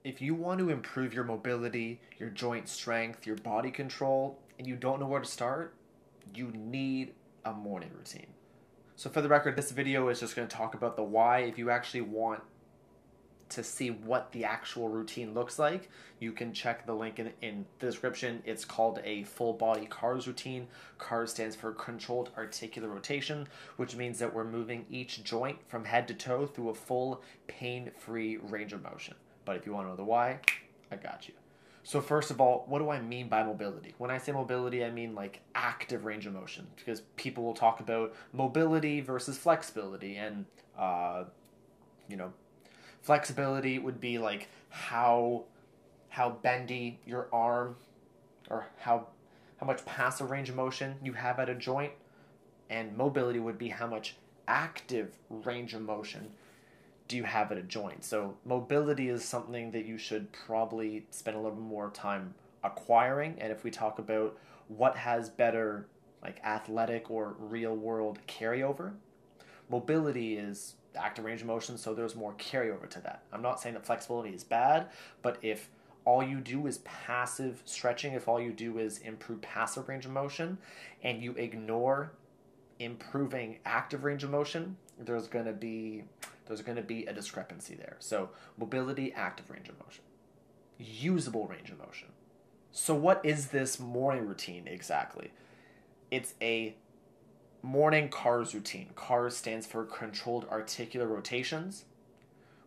If you want to improve your mobility, your joint strength, your body control, and you don't know where to start, you need a morning routine. So for the record, this video is just going to talk about the why. If you actually want to see what the actual routine looks like, you can check the link in the description. It's called a full body CARS routine. CARS stands for controlled articular rotation, which means that we're moving each joint from head to toe through a full pain-free range of motion. But if you want to know the why, I got you. So first of all, what do I mean by mobility? When I say mobility, I mean like active range of motion, because people will talk about mobility versus flexibility, and you know, flexibility would be like how bendy your arm, or how much passive range of motion you have at a joint, and mobility would be how much active range of motion do you have at a joint. So mobility is something that you should probably spend a little bit more time acquiring. And if we talk about what has better like athletic or real world carryover, mobility is active range of motion, so there's more carryover to that. I'm not saying that flexibility is bad, but if all you do is passive stretching, if all you do is improve passive range of motion, and you ignore improving active range of motion, there's going to be a discrepancy there. So mobility, active range of motion, usable range of motion. So what is this morning routine exactly? It's a morning CARS routine. CARS stands for controlled articular rotations,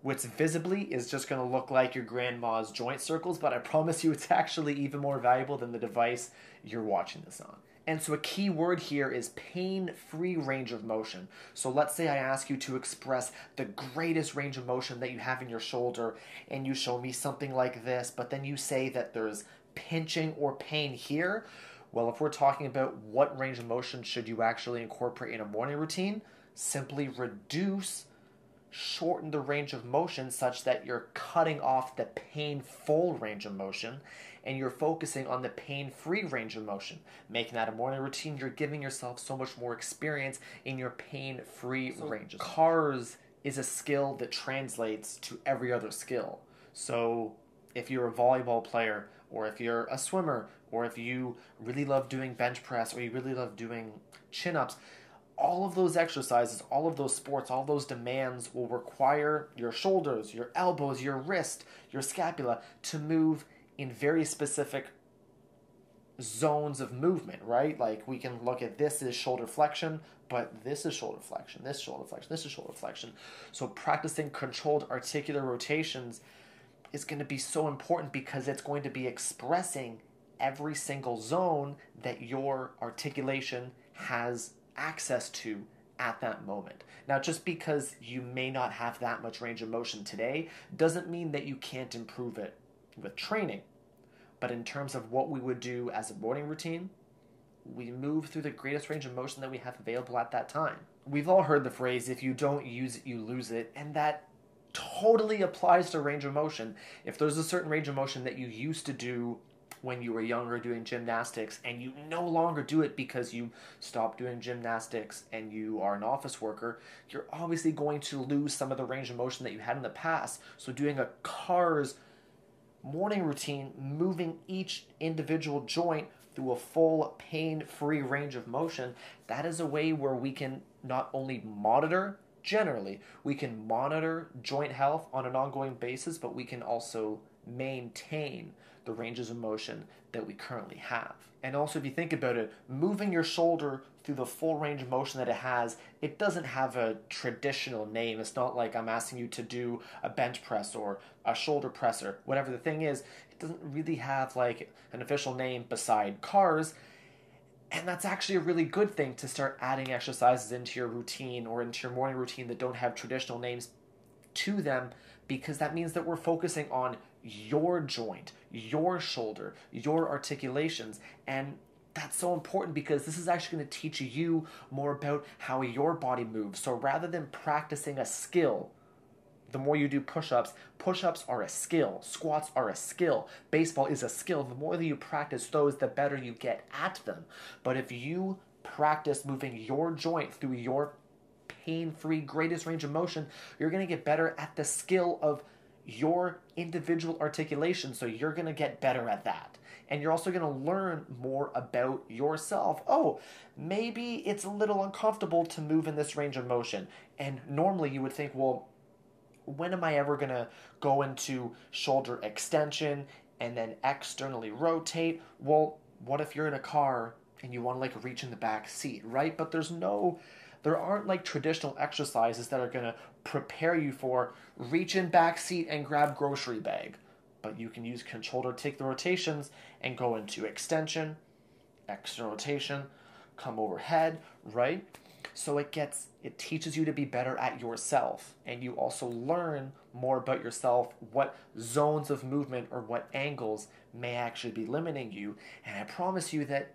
which visibly is just going to look like your grandma's joint circles, but I promise you it's actually even more valuable than the device you're watching this on. And so a key word here is pain-free range of motion. So let's say I ask you to express the greatest range of motion that you have in your shoulder, and you show me something like this, but then you say that there's pinching or pain here. Well, if we're talking about what range of motion should you actually incorporate in a morning routine, simply shorten the range of motion such that you're cutting off the painful range of motion and you're focusing on the pain-free range of motion. Making that a morning routine, you're giving yourself so much more experience in your pain-free ranges. CARS is a skill that translates to every other skill. So if you're a volleyball player, or if you're a swimmer, or if you really love doing bench press, or you really love doing chin-ups, all of those exercises, all of those sports, all those demands will require your shoulders, your elbows, your wrist, your scapula to move in very specific zones of movement, right? Like we can look at this is shoulder flexion, but this is shoulder flexion, this shoulder flexion, this is shoulder flexion. So practicing controlled articular rotations is going to be so important because it's going to be expressing every single zone that your articulation has access to at that moment. Now, just because you may not have that much range of motion today doesn't mean that you can't improve it with training. But in terms of what we would do as a morning routine, we move through the greatest range of motion that we have available at that time. We've all heard the phrase, if you don't use it, you lose it, and that totally applies to range of motion. If there's a certain range of motion that you used to do when you were younger doing gymnastics and you no longer do it because you stopped doing gymnastics and you are an office worker, you're obviously going to lose some of the range of motion that you had in the past. So doing a CARS morning routine, moving each individual joint through a full pain-free range of motion, that is a way where we can not only monitor, generally, we can monitor joint health on an ongoing basis, but we can also maintain the ranges of motion that we currently have. And also, if you think about it, moving your shoulder through the full range of motion that it has, it doesn't have a traditional name. It's not like I'm asking you to do a bench press or a shoulder press or whatever the thing is. It doesn't really have like an official name beside CARS. And that's actually a really good thing to start adding exercises into your routine or into your morning routine that don't have traditional names to them, because that means that we're focusing on your joint, your shoulder, your articulations. And that's so important because this is actually going to teach you more about how your body moves. So rather than practicing a skill, the more you do push-ups, push-ups are a skill, squats are a skill, baseball is a skill. The more that you practice those, the better you get at them. But if you practice moving your joint through your pain-free greatest range of motion, you're going to get better at the skill of your individual articulation, so you're going to get better at that. And you're also going to learn more about yourself. Oh, maybe it's a little uncomfortable to move in this range of motion. And normally you would think, well, when am I ever going to go into shoulder extension and then externally rotate? Well, what if you're in a car and you want to like reach in the back seat, right? But there aren't like traditional exercises that are going to prepare you for reach in back seat and grab grocery bag. But you can use controlled articular rotations and go into extension, external rotation, come overhead, right? So it teaches you to be better at yourself, and you also learn more about yourself, what zones of movement or what angles may actually be limiting you. And I promise you that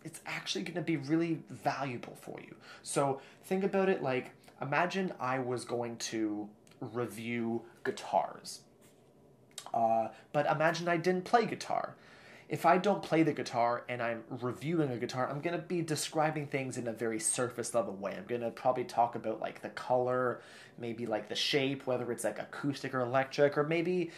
it's actually going to be really valuable for you. So think about it like, imagine I was going to review guitars. But imagine I didn't play guitar. If I don't play the guitar and I'm reviewing a guitar, I'm going to be describing things in a very surface level way. I'm going to probably talk about like the color, maybe like the shape, whether it's like acoustic or electric, or maybe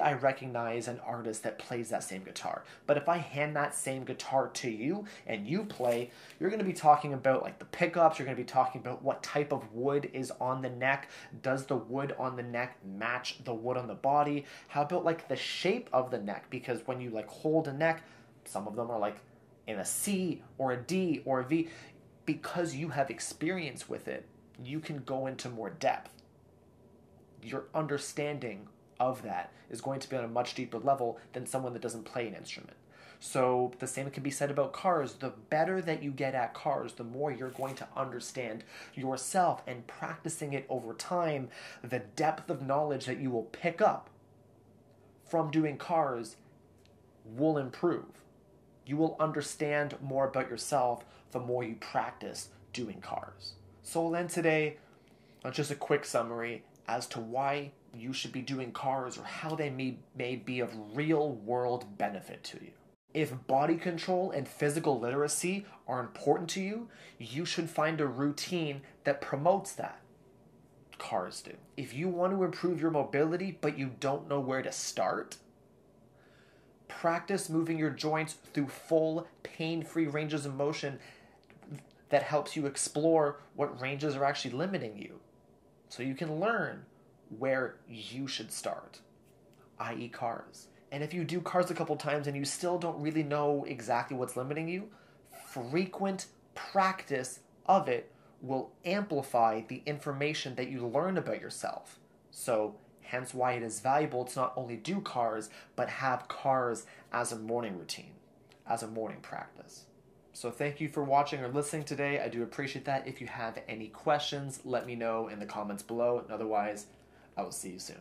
I recognize an artist that plays that same guitar. But if I hand that same guitar to you and you play, you're going to be talking about like the pickups, you're going to be talking about what type of wood is on the neck, does the wood on the neck match the wood on the body? How about like the shape of the neck? Because when you like hold a neck, some of them are like in a C or a D or a V. Because you have experience with it, you can go into more depth. Your understanding of that is going to be on a much deeper level than someone that doesn't play an instrument. So the same can be said about cars. The better that you get at cars, the more you're going to understand yourself, and practicing it over time, the depth of knowledge that you will pick up from doing cars will improve. You will understand more about yourself the more you practice doing cars. So we'll end today on just a quick summary as to why you should be doing cars, or how they may be of real world benefit to you. If body control and physical literacy are important to you, you should find a routine that promotes that. Cars do. If you want to improve your mobility but you don't know where to start, practice moving your joints through full, pain-free ranges of motion that helps you explore what ranges are actually limiting you, so you can learn where you should start, i.e. cars. And if you do cars a couple times and you still don't really know exactly what's limiting you, frequent practice of it will amplify the information that you learn about yourself. So hence why it is valuable to not only do cars, but have cars as a morning routine, as a morning practice. So thank you for watching or listening today. I do appreciate that. If you have any questions, let me know in the comments below. And otherwise, I will see you soon.